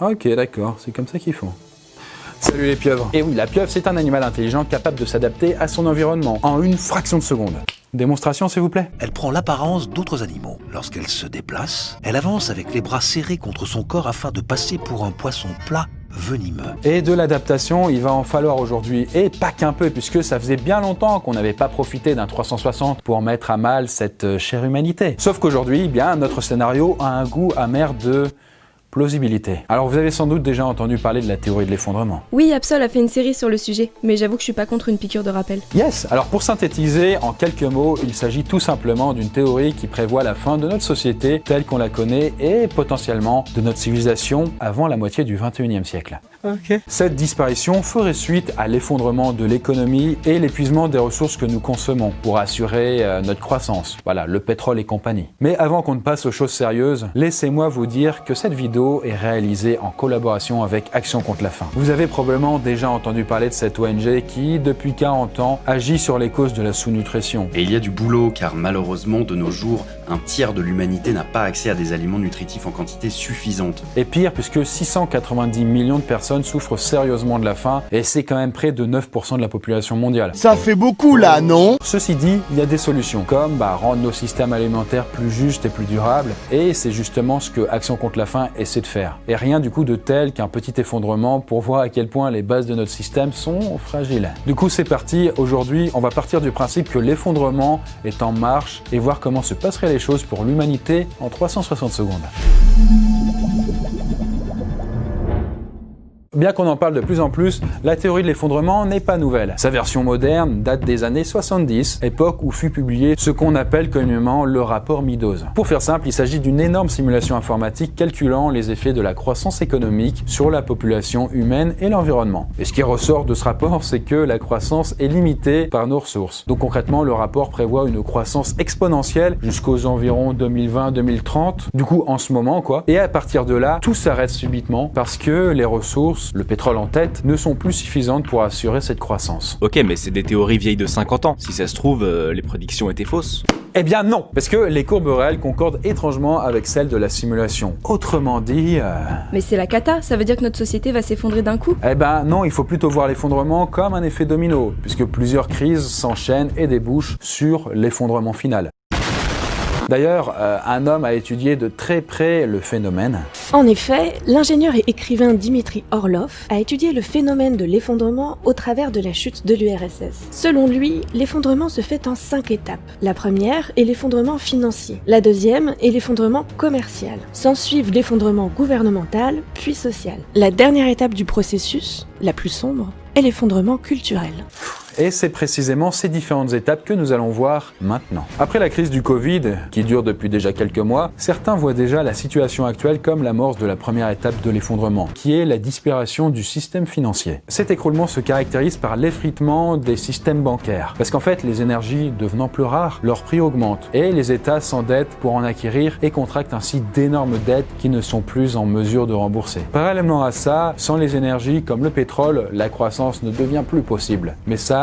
Ok, d'accord, c'est comme ça qu'ils font. Salut les pieuvres. Et oui, la pieuvre, c'est un animal intelligent capable de s'adapter à son environnement en une fraction de seconde. Démonstration, s'il vous plaît. Elle prend l'apparence d'autres animaux. Lorsqu'elle se déplace, elle avance avec les bras serrés contre son corps afin de passer pour un poisson plat venimeux. Et de l'adaptation, il va en falloir aujourd'hui, et pas qu'un peu, puisque ça faisait bien longtemps qu'on n'avait pas profité d'un 360 pour mettre à mal cette chère humanité. Sauf qu'aujourd'hui, bien, notre scénario a un goût amer de plausibilité. Alors vous avez sans doute déjà entendu parler de la théorie de l'effondrement. Oui, Absol a fait une série sur le sujet, mais j'avoue que je suis pas contre une piqûre de rappel. Yes. Alors pour synthétiser, en quelques mots, il s'agit tout simplement d'une théorie qui prévoit la fin de notre société telle qu'on la connaît et potentiellement de notre civilisation avant la moitié du 21e siècle. Okay. Cette disparition ferait suite à l'effondrement de l'économie et l'épuisement des ressources que nous consommons pour assurer notre croissance. Voilà, le pétrole et compagnie. Mais avant qu'on ne passe aux choses sérieuses, laissez-moi vous dire que cette vidéo est réalisée en collaboration avec Action contre la faim. Vous avez probablement déjà entendu parler de cette ONG qui, depuis 40 ans, agit sur les causes de la sous-nutrition. Et il y a du boulot, car malheureusement, de nos jours, un tiers de l'humanité n'a pas accès à des aliments nutritifs en quantité suffisante. Et pire, puisque 690 millions de personnes souffrent sérieusement de la faim, et c'est quand même près de 9% de la population mondiale. Ça fait beaucoup là, non? Ceci dit, il y a des solutions, comme rendre nos systèmes alimentaires plus justes et plus durables, et c'est justement ce que Action contre la faim essaie de faire. Et rien du coup de tel qu'un petit effondrement pour voir à quel point les bases de notre système sont fragiles. Du coup c'est parti, aujourd'hui on va partir du principe que l'effondrement est en marche et voir comment se passeraient les choses pour l'humanité en 360 secondes. Bien qu'on en parle de plus en plus, la théorie de l'effondrement n'est pas nouvelle. Sa version moderne date des années 70, époque où fut publié ce qu'on appelle communément le rapport Meadows. Pour faire simple, il s'agit d'une énorme simulation informatique calculant les effets de la croissance économique sur la population humaine et l'environnement. Et ce qui ressort de ce rapport, c'est que la croissance est limitée par nos ressources. Donc concrètement, le rapport prévoit une croissance exponentielle jusqu'aux environs 2020-2030, du coup en ce moment quoi. Et à partir de là, tout s'arrête subitement parce que les ressources, le pétrole en tête, ne sont plus suffisantes pour assurer cette croissance. Ok, mais c'est des théories vieilles de 50 ans. Si ça se trouve, les prédictions étaient fausses. Eh bien non, parce que les courbes réelles concordent étrangement avec celles de la simulation. Autrement dit... Mais c'est la cata, ça veut dire que notre société va s'effondrer d'un coup? Eh ben non, il faut plutôt voir l'effondrement comme un effet domino, puisque plusieurs crises s'enchaînent et débouchent sur l'effondrement final. D'ailleurs, un homme a étudié de très près le phénomène. En effet, l'ingénieur et écrivain Dimitri Orlov a étudié le phénomène de l'effondrement au travers de la chute de l'URSS. Selon lui, l'effondrement se fait en 5 étapes. La première est l'effondrement financier. La deuxième est l'effondrement commercial. S'ensuivent l'effondrement gouvernemental, puis social. La dernière étape du processus, la plus sombre, est l'effondrement culturel. Et c'est précisément ces différentes étapes que nous allons voir maintenant. Après la crise du Covid, qui dure depuis déjà quelques mois, certains voient déjà la situation actuelle comme l'amorce de la première étape de l'effondrement, qui est la disparition du système financier. Cet écroulement se caractérise par l'effritement des systèmes bancaires, parce qu'en fait, les énergies devenant plus rares, leur prix augmente, et les États s'endettent pour en acquérir et contractent ainsi d'énormes dettes qui ne sont plus en mesure de rembourser. Parallèlement à ça, sans les énergies comme le pétrole, la croissance ne devient plus possible. Mais ça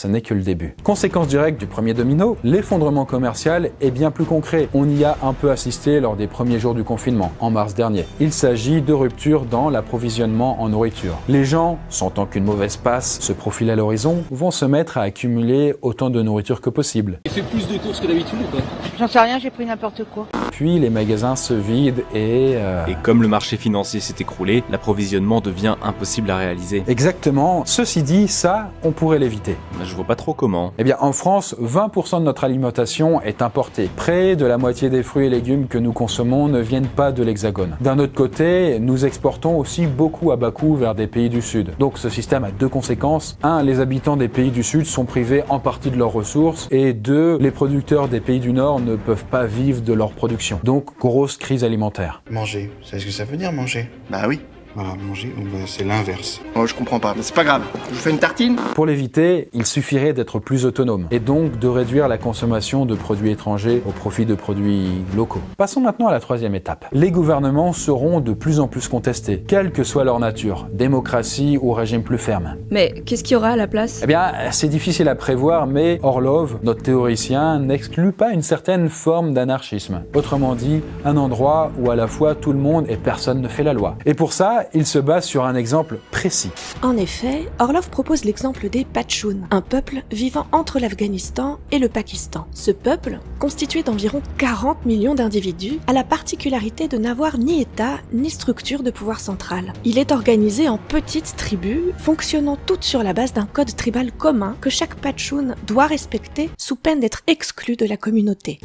n'est que le début. Conséquence directe du premier domino, l'effondrement commercial est bien plus concret. On y a un peu assisté lors des premiers jours du confinement, en mars dernier. Il s'agit de ruptures dans l'approvisionnement en nourriture. Les gens, sentant qu'une mauvaise passe se profile à l'horizon, vont se mettre à accumuler autant de nourriture que possible. Tu fais plus de courses que d'habitude ou quoi? J'en sais rien, j'ai pris n'importe quoi. Puis les magasins se vident et comme le marché financier s'est écroulé, l'approvisionnement devient impossible à réaliser. Exactement. Ceci dit, ça, on pourrait l'éviter. Je vois pas trop comment. Eh bien, en France, 20% de notre alimentation est importée. Près de la moitié des fruits et légumes que nous consommons ne viennent pas de l'Hexagone. D'un autre côté, nous exportons aussi beaucoup à bas coût vers des pays du Sud. Donc ce système a deux conséquences. 1, les habitants des pays du Sud sont privés en partie de leurs ressources. Et 2, les producteurs des pays du Nord ne peuvent pas vivre de leur production. Donc, grosse crise alimentaire. Manger, vous savez ce que ça veut dire, manger? Bah oui. Voilà, manger, c'est l'inverse. Oh, je comprends pas, mais c'est pas grave. Je vous fais une tartine? Pour l'éviter, il suffirait d'être plus autonome et donc de réduire la consommation de produits étrangers au profit de produits locaux. Passons maintenant à la troisième étape. Les gouvernements seront de plus en plus contestés, quelle que soit leur nature, démocratie ou régime plus ferme. Mais qu'est-ce qu'il y aura à la place? Eh bien, c'est difficile à prévoir, mais Orlov, notre théoricien, n'exclut pas une certaine forme d'anarchisme. Autrement dit, un endroit où à la fois tout le monde et personne ne fait la loi. Et pour ça, ça, il se base sur un exemple précis. En effet, Orlov propose l'exemple des Pachtuns, un peuple vivant entre l'Afghanistan et le Pakistan. Ce peuple, constitué d'environ 40 millions d'individus, a la particularité de n'avoir ni État ni structure de pouvoir central. Il est organisé en petites tribus, fonctionnant toutes sur la base d'un code tribal commun que chaque Pashtun doit respecter sous peine d'être exclu de la communauté.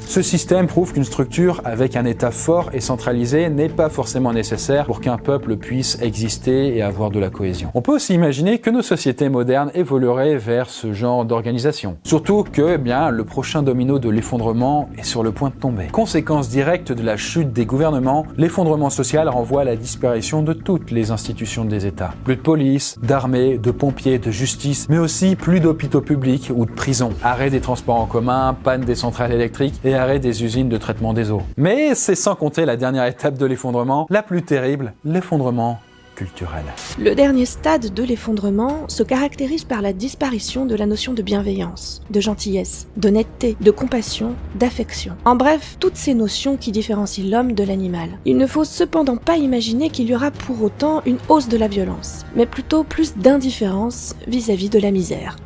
Ce système prouve qu'une structure avec un État fort et centralisé n'est pas forcément nécessaire pour qu'un peuple puisse exister et avoir de la cohésion. On peut aussi imaginer que nos sociétés modernes évolueraient vers ce genre d'organisation. Surtout que, le prochain domino de l'effondrement est sur le point de tomber. Conséquence directe de la chute des gouvernements, l'effondrement social renvoie à la disparition de toutes les institutions des États. Plus de police, d'armée, de pompiers, de justice, mais aussi plus d'hôpitaux publics ou de prisons. Arrêt des transports en commun, panne des centrales électriques et arrêt des usines de traitement des eaux. Mais c'est sans compter la dernière étape de l'effondrement, la plus terrible, l'effondrement culturel. Le dernier stade de l'effondrement se caractérise par la disparition de la notion de bienveillance, de gentillesse, d'honnêteté, de compassion, d'affection. En bref, toutes ces notions qui différencient l'homme de l'animal. Il ne faut cependant pas imaginer qu'il y aura pour autant une hausse de la violence, mais plutôt plus d'indifférence vis-à-vis de la misère.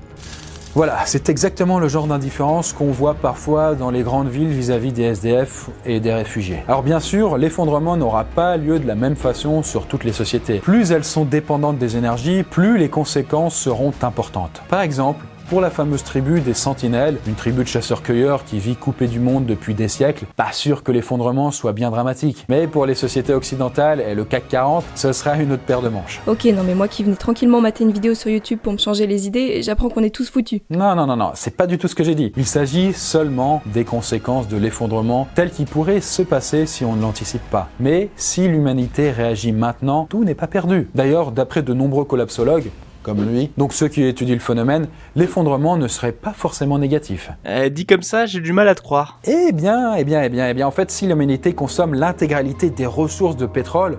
Voilà, c'est exactement le genre d'indifférence qu'on voit parfois dans les grandes villes vis-à-vis des SDF et des réfugiés. Alors bien sûr, l'effondrement n'aura pas lieu de la même façon sur toutes les sociétés. Plus elles sont dépendantes des énergies, plus les conséquences seront importantes. Par exemple, pour la fameuse tribu des Sentinelles, une tribu de chasseurs-cueilleurs qui vit coupée du monde depuis des siècles, pas sûr que l'effondrement soit bien dramatique. Mais pour les sociétés occidentales et le CAC 40, ce sera une autre paire de manches. Ok, non mais moi qui venais tranquillement mater une vidéo sur YouTube pour me changer les idées, j'apprends qu'on est tous foutus. Non, c'est pas du tout ce que j'ai dit. Il s'agit seulement des conséquences de l'effondrement tel qu'il pourrait se passer si on ne l'anticipe pas. Mais si l'humanité réagit maintenant, tout n'est pas perdu. D'ailleurs, d'après de nombreux collapsologues, comme lui, donc ceux qui étudient le phénomène, l'effondrement ne serait pas forcément négatif. Dit comme ça, j'ai du mal à te croire. Eh bien, en fait, si l'humanité consomme l'intégralité des ressources de pétrole,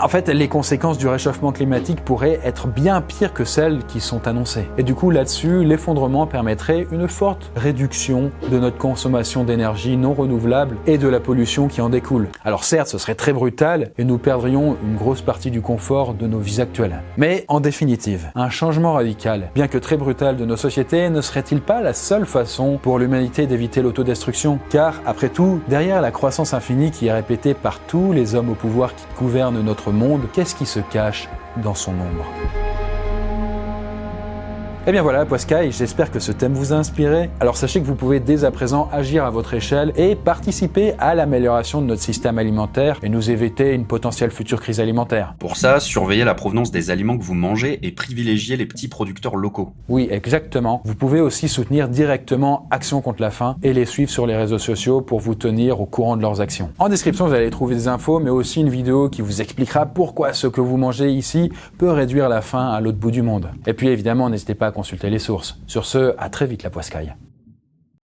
en fait, les conséquences du réchauffement climatique pourraient être bien pires que celles qui sont annoncées. Et du coup, là-dessus, l'effondrement permettrait une forte réduction de notre consommation d'énergie non renouvelable et de la pollution qui en découle. Alors certes, ce serait très brutal et nous perdrions une grosse partie du confort de nos vies actuelles. Mais en définitive, un changement radical, bien que très brutal de nos sociétés, ne serait-il pas la seule façon pour l'humanité d'éviter l'autodestruction? Car, après tout, derrière la croissance infinie qui est répétée par tous les hommes au pouvoir qui gouvernent notre monde, qu'est-ce qui se cache dans son ombre? Et bien voilà, Poiscaille, j'espère que ce thème vous a inspiré. Alors sachez que vous pouvez dès à présent agir à votre échelle et participer à l'amélioration de notre système alimentaire et nous éviter une potentielle future crise alimentaire. Pour ça, surveillez la provenance des aliments que vous mangez et privilégiez les petits producteurs locaux. Oui, exactement. Vous pouvez aussi soutenir directement Action contre la faim et les suivre sur les réseaux sociaux pour vous tenir au courant de leurs actions. En description, vous allez trouver des infos, mais aussi une vidéo qui vous expliquera pourquoi ce que vous mangez ici peut réduire la faim à l'autre bout du monde. Et puis évidemment, n'hésitez pas à consulter les sources. Sur ce, à très vite la Poiscaille.